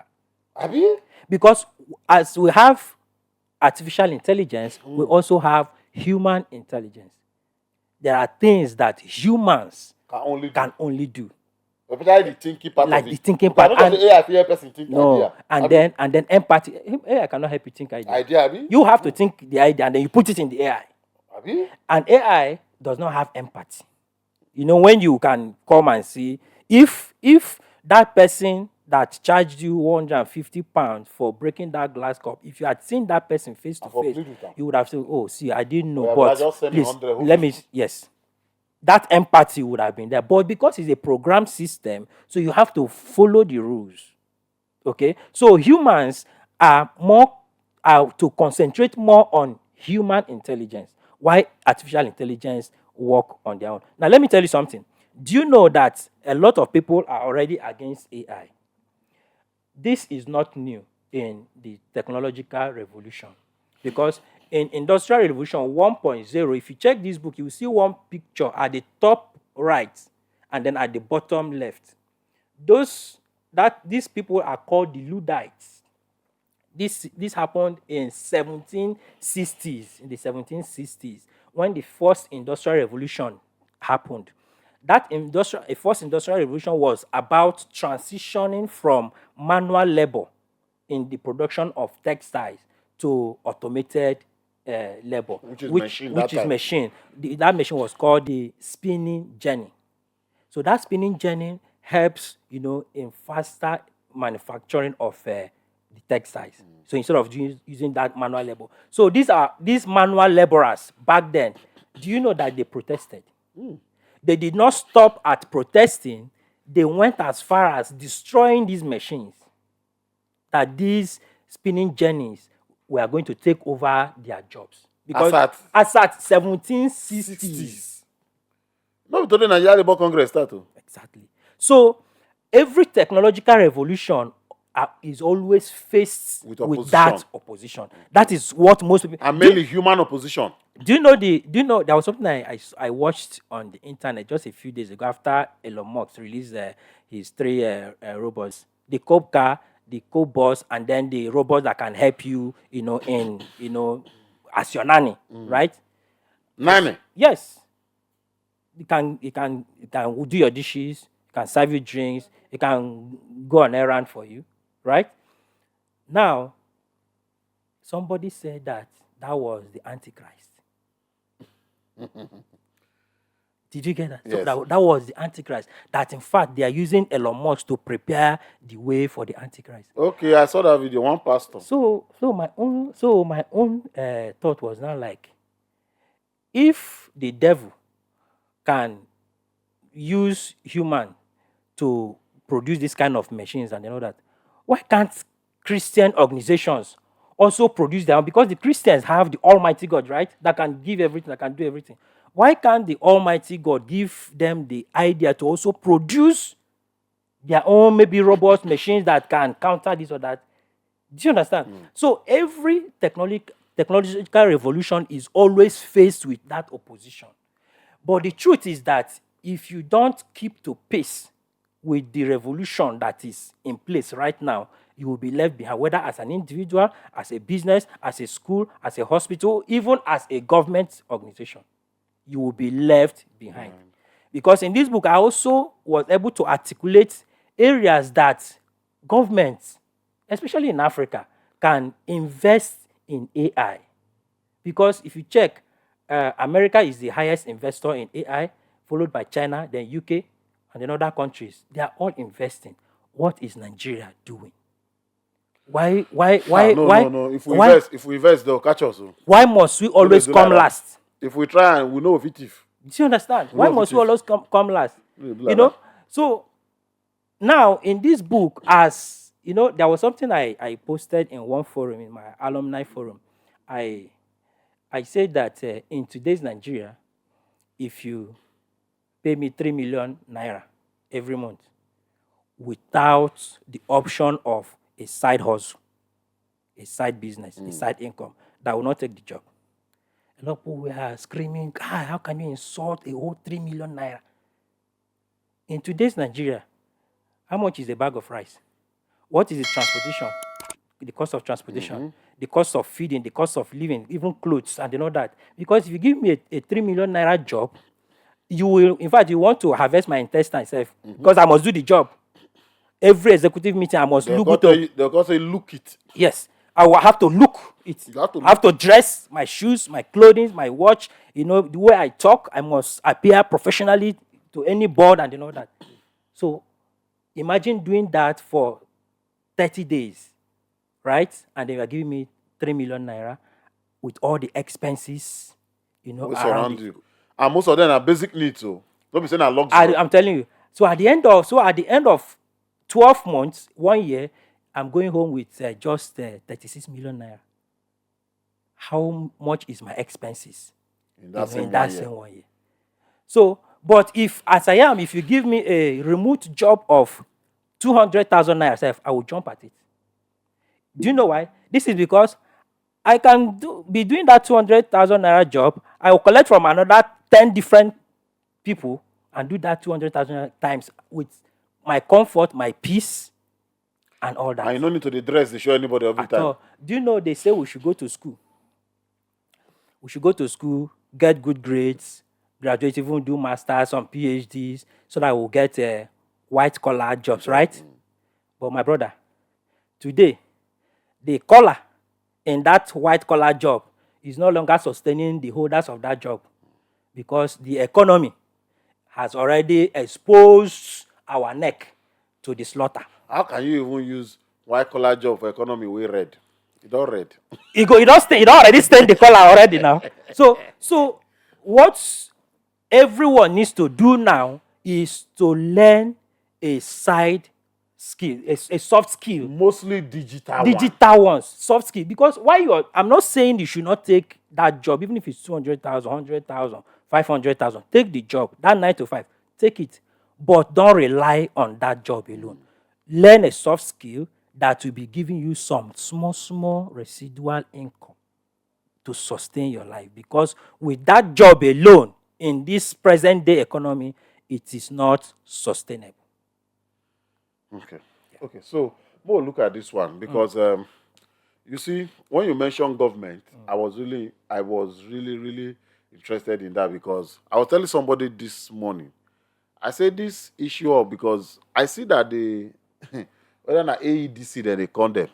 Abi? Because as we have artificial intelligence, we also have human intelligence. There are things that humans can only do. Especially the thinking part Like of the it. thinking Because part. I don't the AI fear person think No, idea. and Abi? then empathy. AI cannot help you think idea. Idea, Abi? You have to think the idea and then you put it in the AI. Abi? And AI does not have empathy. You know, when you can come and see if that person that charged you 150 pounds for breaking that glass cup, if you had seen that person face to for face, plead with am. you would have said, "Oh, see, I didn't know, Yeah, but I but just send me please 100, who let me." Yes, that empathy would have been there, but because it's a program system, so you have to follow the rules. Okay, so humans are to concentrate more on human intelligence, while artificial intelligence work on their own. Now, let me tell you something. Do you know that a lot of people are already against AI? This is not new in the technological revolution, because in industrial revolution 1.0, if you check this book, you will see one picture at the top right and then at the bottom left. These people are called the Luddites. This happened in 1760s, in the 1760s, when the first industrial revolution happened. A first industrial revolution was about transitioning from manual labor in the production of textiles to automated labor, Which is machine that which is time. machine. That machine was called the spinning jenny. So that spinning jenny helps, in faster manufacturing of the textiles. So instead of using that manual labor. So these manual laborers back then, do you know that they protested? They did not stop at protesting. They went as far as destroying these machines, that these spinning jennies were going to take over their jobs. Because as at 1760s. 60s. No, today Nigeria Labour Congress start. Exactly. So every technological revolution is always faced with that opposition. That is what most people. And mainly human opposition. Do you know there was something I watched on the internet just a few days ago after Elon Musk released his 3 robots, the Cobra, the Cobos, and then the robots that can help you, as your nanny, right? Nanny. Yes. It can do your dishes, it can serve you drinks, it can go on errand for you, right? Now, somebody said that was the Antichrist. Did you get that? Yes. So that was the Antichrist. That in fact they are using Elon Musk to prepare the way for the Antichrist. Okay, I saw that video. One pastor. So my own thought was now like, if the devil can use human to produce this kind of machines and all that, why can't Christian organizations also produce their own? Because the Christians have the Almighty God, right? That can give everything, that can do everything. Why can't the Almighty God give them the idea to also produce their own maybe robot machines that can counter this or that? Do you understand? So every technological revolution is always faced with that opposition. But the truth is that if you don't keep to pace with the revolution that is in place right now, you will be left behind, whether as an individual, as a business, as a school, as a hospital, even as a government organization. You will be left behind. Because in this book, I also was able to articulate areas that governments, especially in Africa, can invest in AI. Because if you check, America is the highest investor in AI, followed by China, then UK, and then other countries. They are all investing. What is Nigeria doing? Why, why, Ah, why, no, no, why, no. why, If we invest, they'll catch us. Oh. why must we No, they always do like come that. last? If we try and we know if it if Do you understand? we Why know if must it we if always come last? they do You like know? that. So now in this book, as you know, there was something I posted in one forum, in my alumni forum. I I said that in today's Nigeria, if you pay me 3 million naira every month without the option of a side hustle, a side business, a side income, that will not take the job. A lot of people were screaming, God, how can you insult a whole 3 million naira? In today's Nigeria, how much is a bag of rice? What is the transportation? The cost of transportation, the cost of feeding, the cost of living, even clothes, and all that. Because if you give me a 3 million naira job, you will, in fact, you want to harvest my intestine self because I must do the job. Every executive meeting, I must look to. They'll go say look it. Yes, I will have to look it. You have to I have to dress my shoes, my clothing, my watch. You know, the way I talk, I must appear professionally to any board and all that. So imagine doing that for 30 days, right? And they were giving me 3 million naira with all the expenses, We around surround it. you. And most of them are basic needs, so don't be saying a luxury. I'm telling you. So at the end of 12 months, 1 year, I'm going home with just 36 million naira. How much is my expenses In that same in that 1 year. same 1 year? So, but if as I am, if you give me a remote job of 200,000 naira, I will jump at it. Do you know why? This is because I can be doing that 200,000 naira job. I will collect from another 10 different people and do that 200,000 times with my comfort, my peace, and all that. And you don't need to dress to show anybody every At time. all. Do you know they say we should go to school? We should go to school, get good grades, graduate, even do masters, some PhDs, so that we'll get white collar jobs, right? But my brother, today, the collar in that white collar job is no longer sustaining the holders of that job because the economy has already exposed our neck to the slaughter. How can you even use white collar job for economy with red? It don't red. It don't already stain the color already now. So what everyone needs to do now is to learn a side skill, a soft skill. Mostly digital. Digital ones, soft skill. Because I'm not saying you should not take that job, even if it's 200,000, 100,000, 500,000. Take the job, that 9 to 5, take it. But don't rely on that job alone. Learn a soft skill that will be giving you some small residual income to sustain your life. Because with that job alone, in this present day economy, it is not sustainable. Okay. Okay. So we'll look at this one because you see, when you mention government, I was really interested in that because I was telling somebody this morning. I said this issue of because I see that the whether na AEDC then they condemn.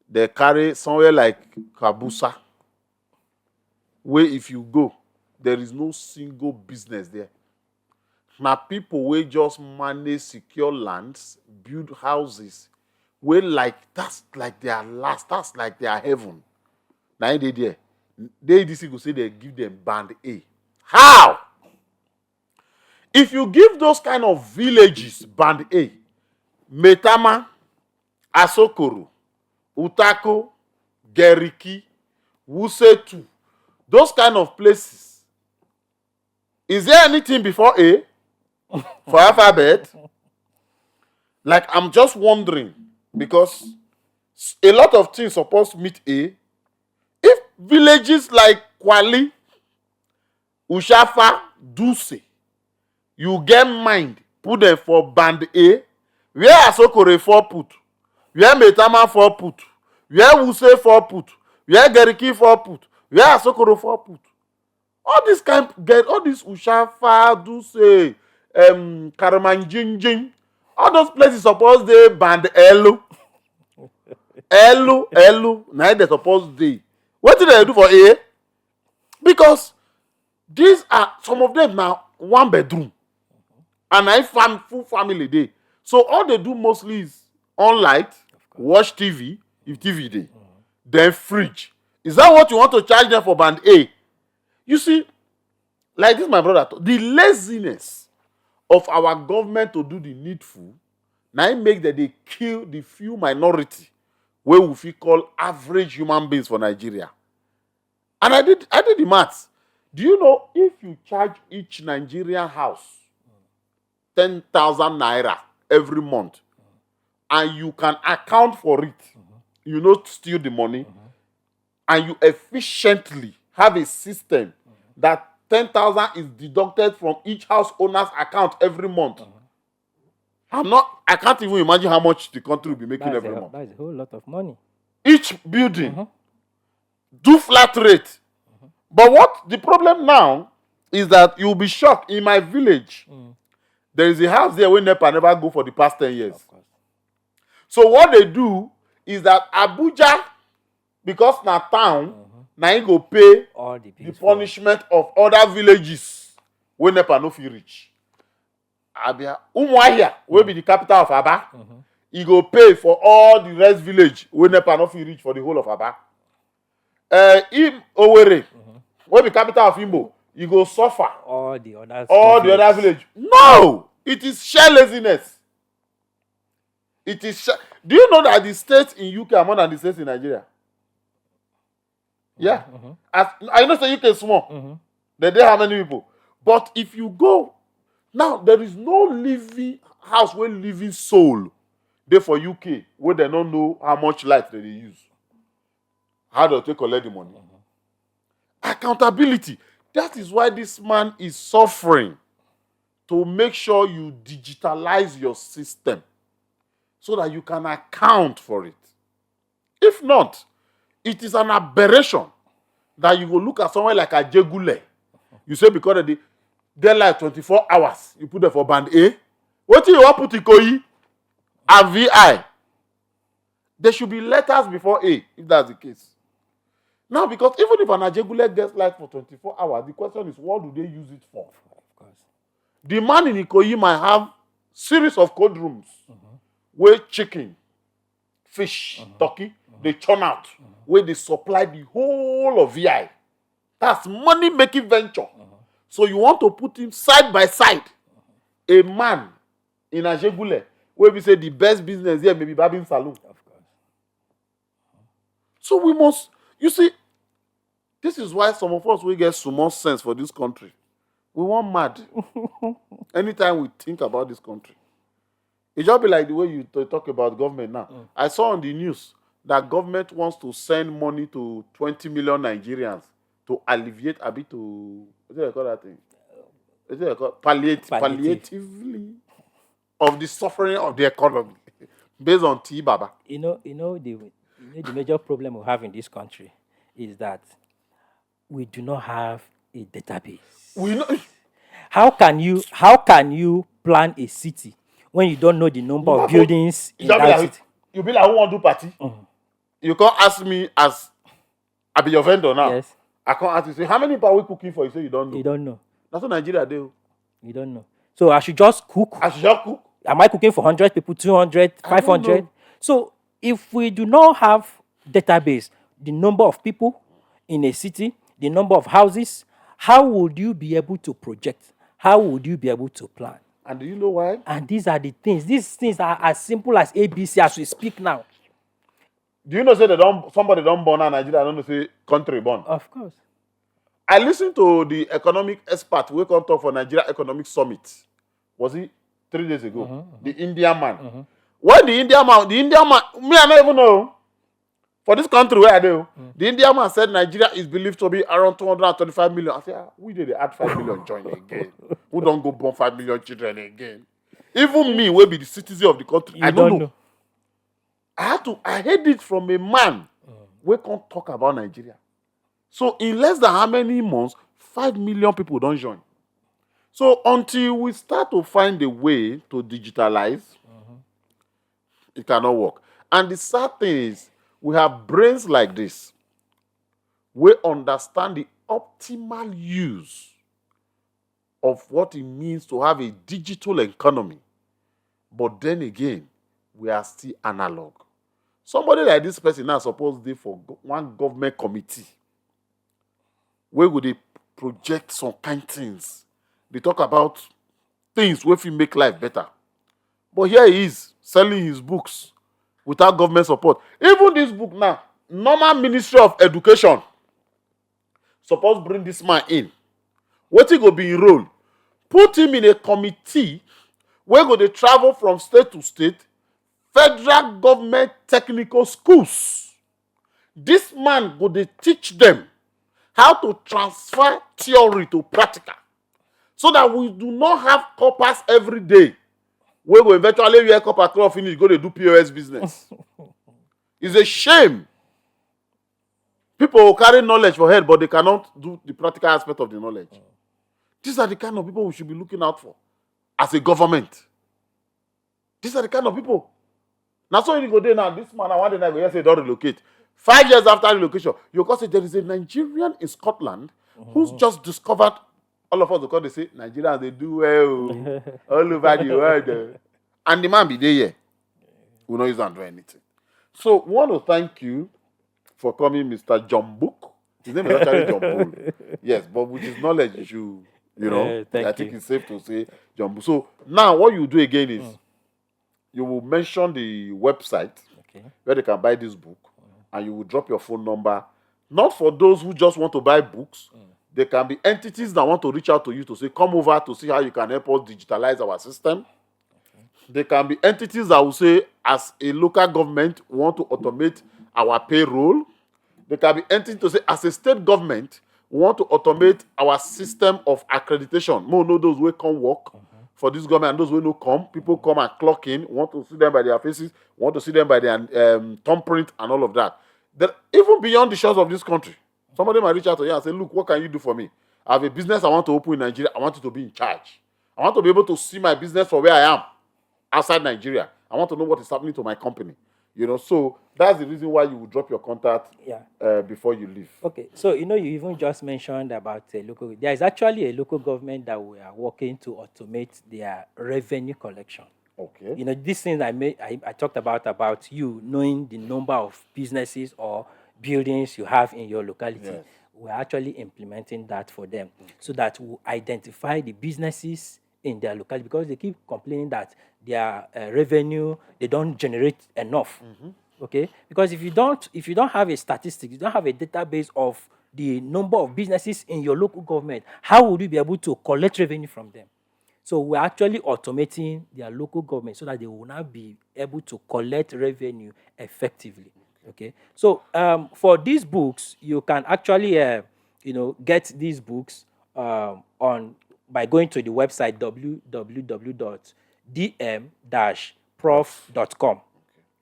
They carry somewhere like Kabusa, where if you go, there is no single business there. Now people will just manage secure lands, build houses, where like that's like their last, that's like their heaven. Now they there. The ADC go say they give them band A. How? If you give those kind of villages band A, Metama, Asokoro, Utako, Geriki, Wusetu, those kind of places, is there anything before A for alphabet? Like, I'm just wondering, because a lot of things supposed to meet A. If villages like Kwali, Ushafa, Duse, you get mind, put them for band A, where Asokore 4 put, where Metama 4 put, where Wuse 4 put, where Geriki 4 put, where Asokoro 4 put. All this all this Ushafa, Duse, Karamanjinjin, all those places suppose they band Elu. Elu, now they suppose they. What did they do for A? Because these are some of them now one bedroom. And full family day. So all they do mostly is on light, watch TV, if TV day. Then fridge. Is that what you want to charge them for band A? You see, like this my brother, the laziness of our government to do the needful, now it make that they kill the few minority where we fit call average human beings for Nigeria. And I did the maths. Do you know if you charge each Nigerian house 10,000 naira every month, and you can account for it, you not steal the money, and you efficiently have a system that 10,000 is deducted from each house owner's account every month. I can't even imagine how much the country will be making every month. That's a whole lot of money. Each building do flat rate. But what the problem now is that you'll be shocked. In my village, there is a house there where NEPA never go for the past 10 years. Of course. So what they do is that Abuja, because na town, na im go pay All the bills punishment of other villages wey NEPA no fit reach. Abia, Umuahia, wey be the capital of Aba, e go pay for all the rest village wey NEPA no fit reach for the whole of Aba. Owerri, wey be capital of Imo, e go suffer all the other village. No, it is sheer laziness. It is. Do you know that the states in UK are more than the states in Nigeria? Yeah. I know say UK small. They have many people. But if you go now, there is no living house where living soul there for UK where they don't know how much light they use. How do they collect the money? Accountability. That is why this man is suffering to make sure you digitalize your system so that you can account for it. If not, it is an aberration that you will look at somewhere like Ajegule. You say because of the daylight 24 hours, you put them for band A. What do you want to put Ikoyi and VI? There should be letters before A, if that's the case. Now, because even if an Ajegule gets light for 24 hours, the question is, what do they use it for? Of course. The man in Ikoyi might have series of cold rooms where chicken, fish, turkey, they churn out, where they supply the whole of VI. That's money-making venture. So you want to put him side by side. A man in Ajegule, where we say the best business here may be barbing saloon. Of course. So we must, you see, this is why some of us will get so much sense for this country. We want mad. Anytime we think about this country. It just be like the way you talk about government now. I saw on the news that government wants to send money to 20 million Nigerians to alleviate a bit to, what do they call that thing? What do they call palliatively of the suffering of the economy based on T Baba. You know the major problem we have in this country is that we do not have a database. We know. How can you plan a city when you don't know the number of buildings in that city? You be like, who want to do party? You can't ask me as I be your vendor now. Yes. I can't ask you, say, how many people are we cooking for? You say you don't know. You don't know. That's what Nigeria do. You don't know. So I should just cook. I should just cook. Am I cooking for 100 people, 200, 500? So if we do not have database, the number of people in a city, the number of houses, how would you be able to project? How would you be able to plan? And do you know why? And these are the things. These things are as simple as ABC as we speak now. Do you know say somebody don't born in Nigeria, I don't know say country born? Of course. I listened to the economic expert who come talk for Nigeria Economic Summit. Was it 3 days ago? The Indian man. When the Indian man, me I don't even know. For this country where I do, the Indian man said Nigeria is believed to be around 235 million. I said, we did add 5 million join again. Who don't go born 5 million children again? Even me, will be the citizen of the country. I don't know. I heard it from a man we can't talk about Nigeria. So in less than how many months, 5 million people don't join. So until we start to find a way to digitalize, it cannot work. And the sad thing is, we have brains like this. We understand the optimal use of what it means to have a digital economy. But then again, we are still analog. Somebody like this person now suppose dey for one government committee where would they project some kind things. They talk about things wey fit make life better. But here he is selling his books without government support. Even this book now, normal Ministry of Education suppose bring this man in. Wetin go be him role? Put him in a committee wey go dey travel from state to state, federal government technical schools. This man go dey teach them how to transfer theory to practical, so that we do not have coppers every day wey go eventually wear copper cloth finish go dey do POS business. It's a shame. People will carry knowledge for head, but they cannot do the practical aspect of the knowledge. These are the kind of people we should be looking out for as a government. These are the kind of people. Now, so you go there now, this man, I want to go say don't relocate. 5 years after relocation, you go say there is a Nigerian in Scotland who's just discovered. All of us because they say Nigerians they do well all over the world, and the man be there here. We don't use and do anything. So, we want to thank you for coming, Mr. John Book. His name is actually John Bull. Yes, but with his knowledge, I think it's safe to say John Bull. So now, what you do again is you will mention the website where they can buy this book, and you will drop your phone number. Not for those who just want to buy books. There can be entities that want to reach out to you to say, come over to see how you can help us digitalize our system. There can be entities that will say, as a local government, we want to automate our payroll. There can be entities to say, as a state government, we want to automate our system of accreditation. More know those who come work for this government and those who no come. People come and clock in. We want to see them by their faces. We want to see them by their thumbprint and all of that. Even beyond the shores of this country, somebody might reach out to you and say, look, what can you do for me? I have a business I want to open in Nigeria. I want you to be in charge. I want to be able to see my business from where I am outside Nigeria. I want to know what is happening to my company. So that's the reason why you will drop your contact before you leave. Okay, so you even just mentioned about local. There is actually a local government that we are working to automate their revenue collection. Okay. These things I talked about you knowing the number of businesses or buildings you have in your locality. Yes. We're actually implementing that for them so that we identify the businesses in their locality, because they keep complaining that their revenue, they don't generate enough. Okay, because if you don't have a statistic, you don't have a database of the number of businesses in your local government, how would you be able to collect revenue from them? So we're actually automating their local government so that they will now be able to collect revenue effectively. Okay. So for these books, you can actually get these books by going to the website www.dm-prof.com.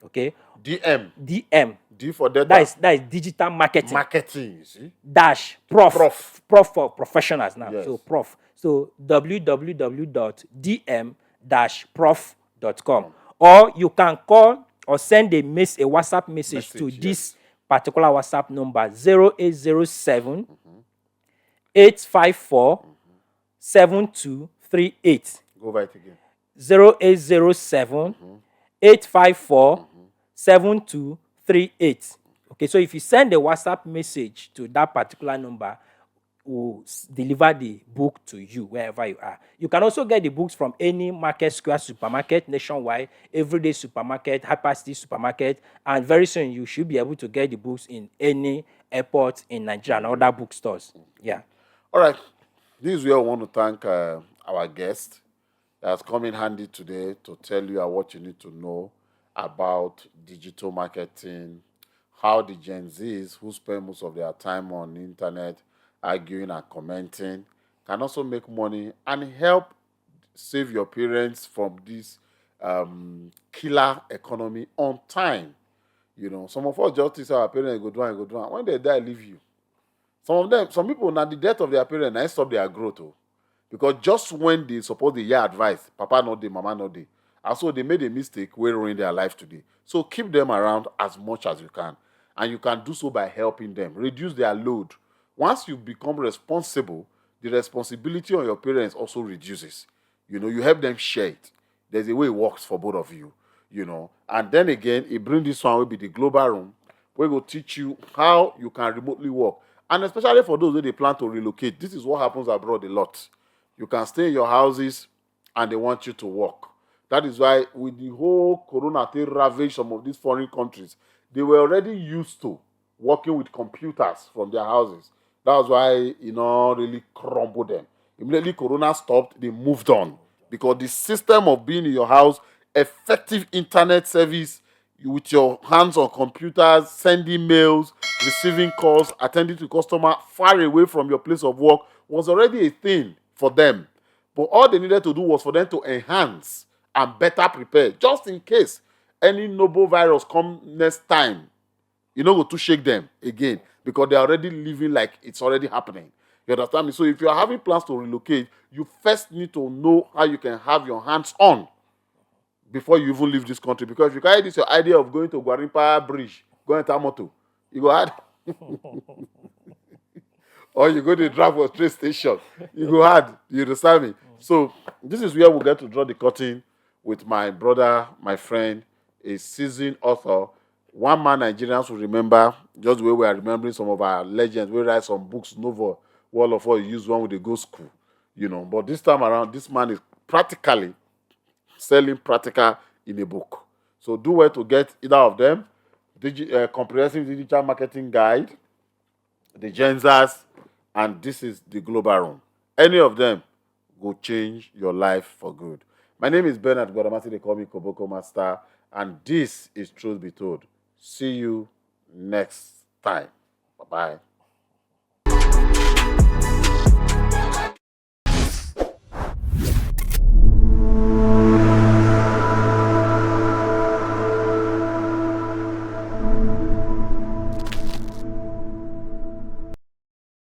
Okay. DM. DM. D for data. That is digital marketing. Marketing, you see? Dash prof. Prof. Prof for professionals now. Yes. So prof. So www.dm-prof.com. Or you can call or send a WhatsApp message to this particular WhatsApp number 0807 854 7238. Go by it again. 0807 854 7238. Okay, so if you send a WhatsApp message to that particular number, we'll deliver the book to you wherever you are. You can also get the books from any Market Square supermarket nationwide, Everyday supermarket, Hypercity supermarket, and very soon you should be able to get the books in any airport in Nigeria and other bookstores. Yeah. All right. This is where I want to thank our guest that has come in handy today to tell you what you need to know about digital marketing, how the Gen Zs who spend most of their time on the internet arguing and commenting can also make money and help save your parents from this killer economy on time. Some of us just think our parents go do and go do, and when they die, leave you. Some people, now the death of their parents, they stop their growth. Because just when they suppose they hear advice, papa not dey, mama not dey, and so they made a mistake where ruin their life today. So keep them around as much as you can. And you can do so by helping them. Reduce their load Once you become responsible, the responsibility on your parents also reduces. You help them share it. There's a way it works for both of you. And then again, it brings this one will be the global room, where will teach you how you can remotely work. And especially for those who they plan to relocate, this is what happens abroad a lot. You can stay in your houses and they want you to work. That is why with the whole corona thing ravaged some of these foreign countries, they were already used to working with computers from their houses. That was why really crumbled them. Immediately corona stopped, they moved on. Because the system of being in your house, effective internet service, with your hands on computers, sending mails, receiving calls, attending to customer far away from your place of work was already a thing for them. But all they needed to do was for them to enhance and better prepare, just in case any noble virus come next time. Go to shake them again because they're already living like it's already happening. You understand me? So if you're having plans to relocate, you first need to know how you can have your hands on before you even leave this country. Because if you carry this your idea of going to Guarimpa Bridge, going to Tamoto, you go hard. Or you go to the Draft train station, you go hard. You understand me? So this is where we get to draw the curtain with my brother, my friend, a seasoned author. One man Nigerians will remember, just the way we are remembering some of our legends. We write some books, novel. All of us use one with the go school, But this time around, this man is practically selling practical in a book. So do well to get either of them. Comprehensive Digital Marketing Guide, the Genzas, and this is the Global Room. Any of them will change your life for good. My name is Bernard Guadamati. They call me Koboko Master, and this is Truth Be Told. See you next time. Bye-bye.